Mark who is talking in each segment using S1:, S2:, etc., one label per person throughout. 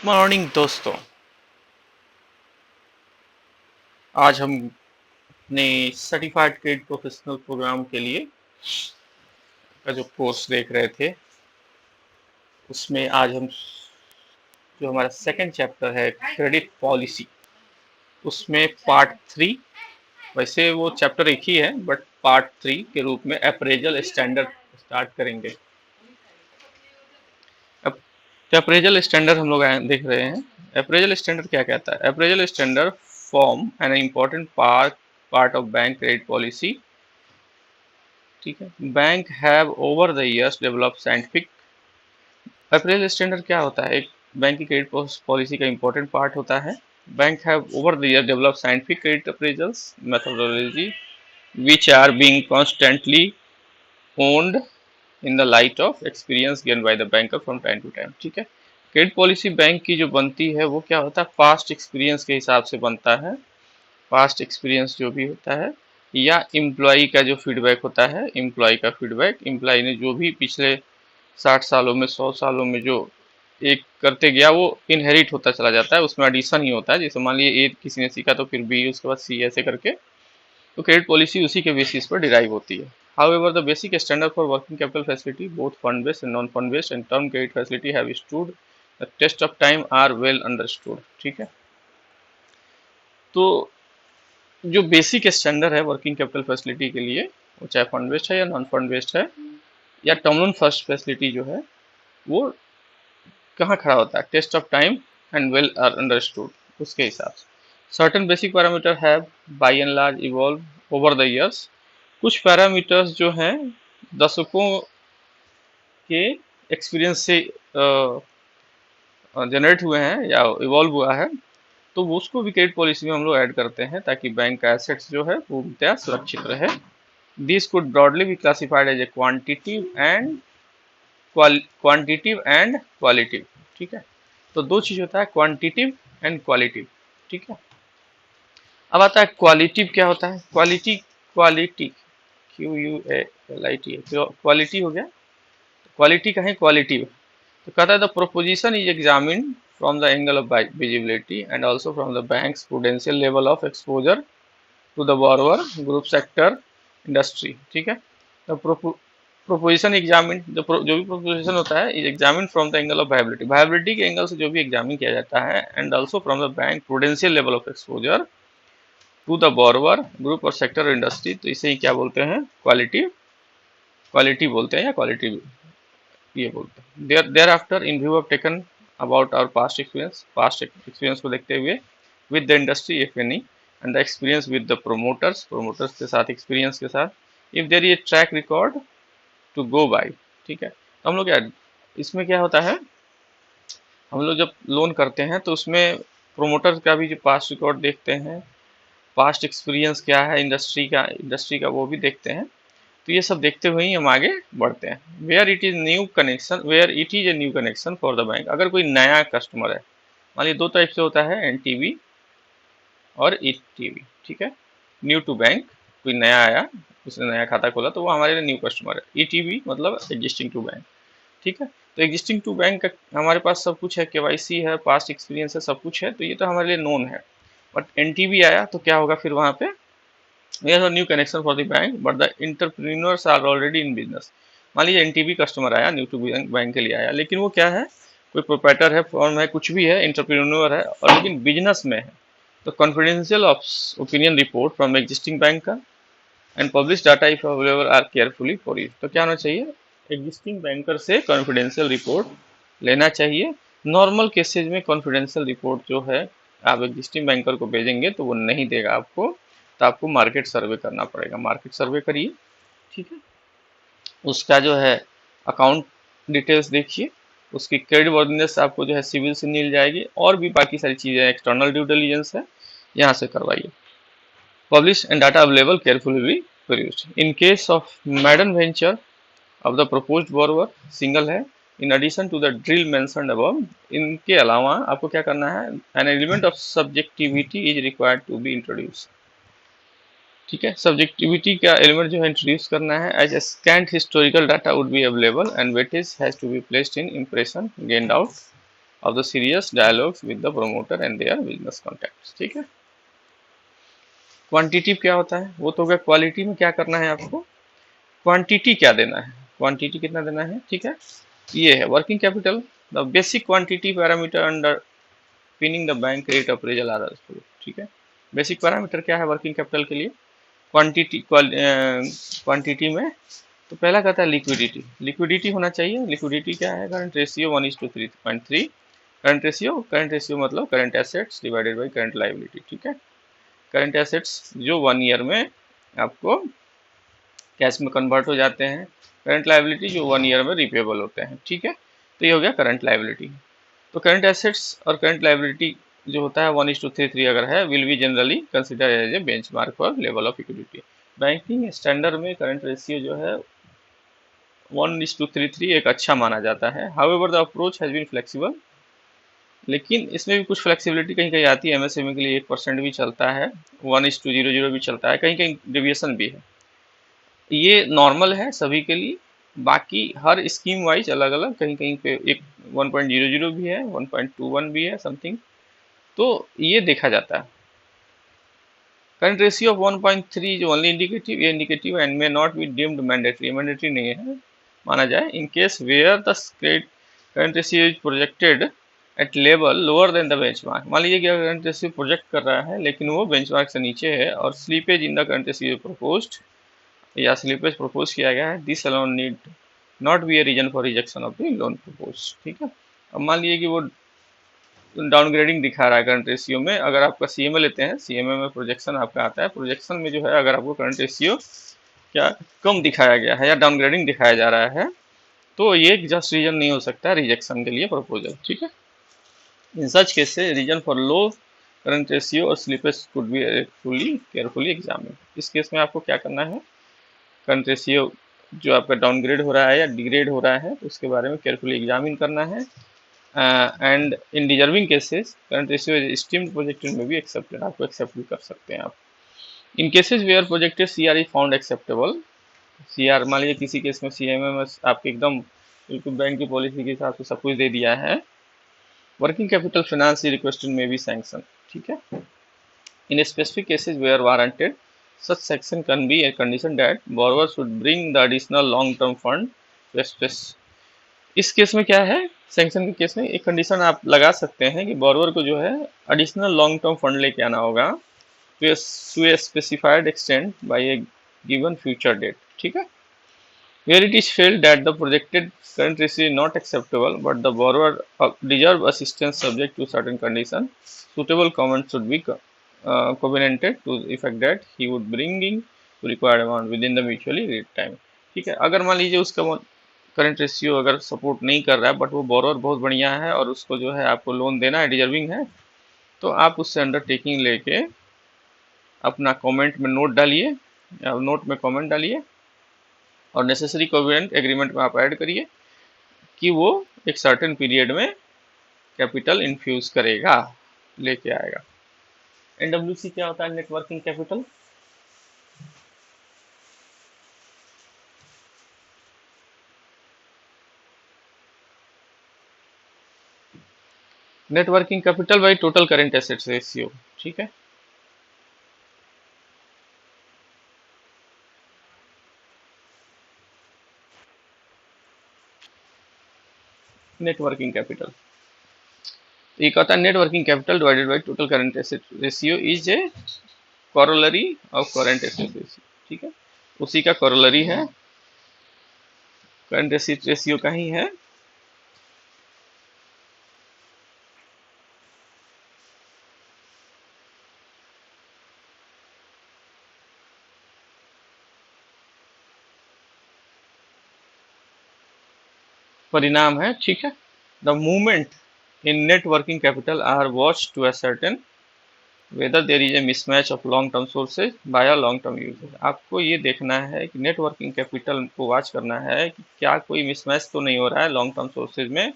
S1: Morning दोस्तों। आज हम अपने सर्टिफाइड क्रेडिट प्रोफेशनल प्रोग्राम के लिए का जो कोर्स देख रहे थे, उसमें आज हम जो हमारा सेकंड चैप्टर है क्रेडिट पॉलिसी, उसमें पार्ट थ्री। वैसे वो चैप्टर एक ही है बट पार्ट थ्री के रूप में अप्रेजल स्टैंडर्ड स्टार्ट करेंगे। अब अप्रेजल स्टैंडर्ड हम लोग देख रहे हैं। अप्रेजल स्टैंडर्ड क्या कहता है? Appraisal standard form an important part of bank credit policy. ठीक है, bank have over the years develop scientific. Appraisal standard क्या होता है? एक बैंक की क्रेडिट पॉलिसी का इंपॉर्टेंट पार्ट होता है। Bank have over the year develop scientific credit appraisals methodology which are being constantly honed in the light of experience gained by the banker from time to time। ठीक है, credit policy bank की जो बनती है वो क्या होता है? पास्ट एक्सपीरियंस के हिसाब से बनता है। पास्ट एक्सपीरियंस जो भी होता है या एम्प्लॉय का जो फीडबैक होता है, एम्प्लॉय का फीडबैक, एम्प्लॉय ने जो भी पिछले 60 सालों में 100 सालों में जो एक करते गया वो इनहेरिट होता चला जाता है, उसमें एडिशन ही होता है। जैसे मान लीजिए ए किसी ने सीखा तो फिर बी, उसके बाद सी, ऐसे करके तो क्रेडिट पॉलिसी उसी के बेसिस पर डिराइव होती है। However, the basic standard for working capital facility, both fund-based and non-fund-based and term credit facility have stood the test of time are well understood। ठीक है, तो जो बेसिक स्टैंडर्ड है वर्किंग कैपिटल फैसिलिटी के लिए, वो चाहे फंड बेस्ड है या नॉन फंड बेस्ड है या टर्म लोन फर्स्ट फैसिलिटी जो है, वो कहाँ खड़ा होता है? Test of time and well understood, उसके हिसाब से certain basic parameter have by and large evolve over the years. कुछ पैरामीटर्स जो हैं दशकों के एक्सपीरियंस से जनरेट हुए हैं या इवॉल्व हुआ है, तो वो उसको भी क्रेडिट पॉलिसी में हम लोग ऐड करते हैं ताकि बैंक का एसेट्स जो है पूर्णतया सुरक्षित रहे। This could broadly be classified as a quantitative and qualitative. ठीक है, तो दो चीज होता है, क्वांटिटिव एंड क्वालिटिव। ठीक है, अब आता है क्वालिटिव। क्या होता है क्वालिटी? क्वालिटी QUALIT, क्वालिटी हो गया। क्वालिटी का है क्वालिटिव, तो कहता है the proposition is examined from the angle of visibility and also from the bank's prudential level of exposure to the borrower group sector industry. ठीक है, द प्रोपोजिशन एग्जामिन, जो भी प्रोपोजिशन होता है is examine from the angle of viability, viability के angle से जो भी एग्जामिन किया जाता है, and also from the bank prudential level of exposure to the borrower group और सेक्टर इंडस्ट्री। तो इसे ही क्या बोलते हैं? क्वालिटी, क्वालिटी बोलते हैं या क्वालिटी ये बोलते हैं। Thereafter in view of taken about our past experience को देखते हुए with the industry if any and the experience with the promoters के साथ, एक्सपीरियंस के साथ, if there is track record to go by. ठीक है, तो हम लोग क्या, इसमें क्या होता है, हम लोग जब लोन करते हैं तो उसमें प्रोमोटर का भी जो पास्ट रिकॉर्ड देखते हैं, पास्ट एक्सपीरियंस क्या है इंडस्ट्री का वो भी देखते हैं। तो ये सब देखते हुए ही हम आगे बढ़ते हैं। Where it is a new connection for the bank. अगर कोई नया कस्टमर है, मान लीजिए दो टाइप से होता है, एनटीवी और ईटीवी। ठीक है, न्यू टू बैंक, कोई नया आया, उसने नया खाता खोला तो वो हमारे लिए न्यू कस्टमर है। ईटीवी मतलब एग्जिस्टिंग टू बैंक। ठीक है, तो एग्जिस्टिंग टू बैंक का हमारे पास सब कुछ है, केवाईसी है, पास्ट एक्सपीरियंस है, सब कुछ है, तो ये तो हमारे लिए नोन है। बट एनटीवी आया तो क्या होगा फिर वहाँ पे? Yes, a new connection for the bank, but the entrepreneurs are already in business। मान लीजिए एनटीबी कस्टमर आया, न्यू टू बैंक के लिए आया, लेकिन वो क्या है, कोई प्रोप्राइटर है, फर्म है, कुछ भी है, एंटरप्रेन्योर है और लेकिन बिजनेस में है। तो confidential opinion report from existing banker and publish data if available are carefully for you. तो क्या होना चाहिए? एग्जिस्टिंग बैंकर से कॉन्फिडेंशियल रिपोर्ट लेना चाहिए। नॉर्मल केसेज में कॉन्फिडेंशियल रिपोर्ट जो है आप एग्जिस्टिंग बैंकर को भेजेंगे तो वो नहीं देगा आपको, तो आपको मार्केट सर्वे करना पड़ेगा। मार्केट सर्वे करिए। ठीक है, उसका जो है अकाउंट डिटेल्स देखिए, उसकी क्रेडिट वर्दीनेस आपको जो है सिविल से मिल जाएगी, और भी बाकी सारी चीज़ें, एक्सटर्नल ड्यू डिलीजेंस है, यहाँ से करवाइए। Publish and data available carefully be produced in case of maiden venture of the proposed borrower single है। In addition to the drill mentioned above, इनके अलावा आपको क्या करना है, an element of subjectivity is required to be introduce. ठीक है, subjectivity का एलिमेंट जो है इंट्रोड्यूस करना है। As scant historical data would be available and weightage has to be placed in impression gained out of the serious dialogues with the promoter and their business contacts. ठीक है। Quantitative क्या होता है, वो तो हो गया। क्वालिटी में क्या करना है आपको, क्वांटिटी क्या देना है, क्वांटिटी कितना देना है। ठीक है, ये है working capital, the basic quantity parameter underpinning the bank credit appraisal are. ठीक है, बेसिक पैरामीटर क्या है वर्किंग कैपिटल के लिए, क्वांटिटी। क्वांटिटी में तो पहला कहता है लिक्विडिटी, लिक्विडिटी होना चाहिए। लिक्विडिटी क्या है, करंट रेशियो 1:3.3। करंट रेशियो मतलब current assets divided by current liability. ठीक है, करंट एसेट्स जो 1 ईयर में आपको कैश में कन्वर्ट हो जाते हैं, करंट लाइबिलिटी जो 1 ईयर में रिपेबल होते हैं। ठीक है, तो ये हो गया करंट लाइबिलिटी। तो करंट एसेट्स और करंट लाइबिलिटी जो होता है 1:3.3 अगर है, will be generally consider as a benchmark for level of equity. Banking standard में करंट रेशियो जो है 1:3.3 एक अच्छा माना जाता है। However the approach has been flexible, लेकिन इसमें भी कुछ फ्लेक्सिबिलिटी कहीं कहीं आती है। एमएसएमई के लिए 1% भी चलता है, 1:0.0 भी चलता है, कहीं कहीं डेविएशन भी है। ये नॉर्मल है सभी के लिए, बाकी हर स्कीम वाइज अलग अलग, कहीं कहीं पे एक 1.00 भी है, 1.21 भी है समथिंग, तो ये देखा जाता है। करंट रेशियो ऑफ 1.3 जो ओनली इंडिकेटिव, ये indicative and may not be deemed mandatory, mandatory नहीं है माना जाए। In case where the current ratio is projected at level lower than the benchmark, मान लीजिए कि करंट रेशियो प्रोजेक्ट कर रहा है लेकिन वो बेंचमार्क से नीचे है और slippage in the current ratio proposed या स्लीपेज प्रपोज किया गया है, this alone need not be a reason for rejection of the loan propose. ठीक है, अब मान लीजिए कि वो डाउनग्रेडिंग दिखा रहा है करंट रेशियो में, अगर आपका सीएमए लेते हैं, सीएमए में प्रोजेक्शन आपका आता है, प्रोजेक्शन में जो है अगर आपको करंट रेशियो क्या कम दिखाया गया है या डाउनग्रेडिंग दिखाया जा रहा है, तो ये जस्ट रीजन नहीं हो सकता रिजेक्शन के लिए प्रपोजल। ठीक है, इन सच केस से reason for low current ratio और slippage could be carefully examine. इस केस में आपको क्या करना है, करंट रेशियो जो आपका डाउनग्रेड हो रहा है या डिग्रेड हो रहा है तो उसके बारे में केयरफुली एग्जामिन करना है। And in deserving cases current ratio is steamed projected में भी एक्सेप्टेड, आपको एक्सेप्ट भी कर सकते हैं आप। In cases where projected CR is found acceptable, CR मान लीजिए किसी केस में सीएमए में आपके एकदम बिल्कुल बैंक की पॉलिसी के हिसाब से सब कुछ दे दिया है, वर्किंग कैपिटल फाइनेंस रिक्वेस्टेड में भी सैंक्शन। ठीक है, in specific cases where warranted such section can be a condition that borrower should bring the additional long term fund to express। इस केस में क्या है, सैंक्शन के केस में एक कंडीशन आप लगा सकते हैं कि बोरोवर को जो है एडिशनल लॉन्ग टर्म फंड लेके आना होगा to a specified extent by a given future date. ठीक है, where it is felt that the projected current ratio is not acceptable but the borrower deserve assistance subject to certain conditions, suitable comment should be covenanted to the effect that he would bring in to required amount within the mutually agreed time। ठीक है, अगर मान लीजिए उसका current ratio अगर support नहीं कर रहा है बट वो बोरोवर बहुत बढ़िया है और उसको जो है आपको लोन देना है, डिजर्विंग है, तो आप उससे अंडरटेकिंग लेके अपना कमेंट में नोट डालिए, नोट में कमेंट डालिए और नेसेसरी कोवेनेंट एग्रीमेंट में आप ऐड करिए कि वो एक सर्टेन पीरियड में कैपिटल इन्फ्यूज करेगा, लेके आएगा। एनडब्ल्यूसी क्या होता है, networking capital. Networking capital by total current assets ratio. ठीक है, नेटवर्किंग कैपिटल ये कहता है networking capital divided by total current asset ratio is a corollary of current asset ratio. ठीक है, उसी का कॉरोलरी है, करंट एसेट रेशियो का ही है। परिणाम है। ठीक है, the movement in net working capital are watch to ascertain whether there is a mismatch of long term sources by a long term user. आपको ये देखना है कि नेट वर्किंग कैपिटल को वॉच करना है कि क्या कोई मिसमैच तो नहीं हो रहा है लॉन्ग टर्म सोर्सेज में,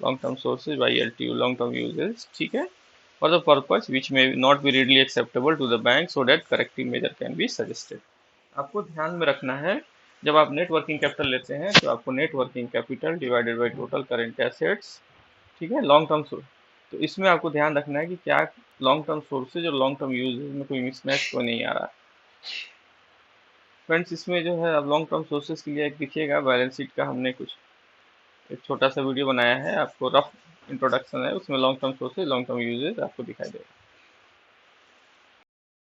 S1: long term sources by LTU long term usages. ठीक है, for the purpose which may not be readily acceptable to the bank so that corrective measure can be suggested। आपको ध्यान में रखना है जब आप नेट वर्किंग कैपिटल लेते हैं तो आपको net working capital divided by total current assets ठीक है, लॉन्ग टर्म सोर्स। तो इसमें आपको ध्यान रखना है कि क्या लॉन्ग टर्म सोर्सेज और लॉन्ग टर्म यूजेज में कोई मिसमैच तो नहीं आ रहा। फ्रेंड्स, इसमें जो है अब लॉन्ग टर्म सोर्सेज के लिए एक दिखिएगा बैलेंस शीट का हमने कुछ एक छोटा सा वीडियो बनाया है, आपको रफ इंट्रोडक्शन है उसमें, long term sources long term usages आपको दिखाई देगा।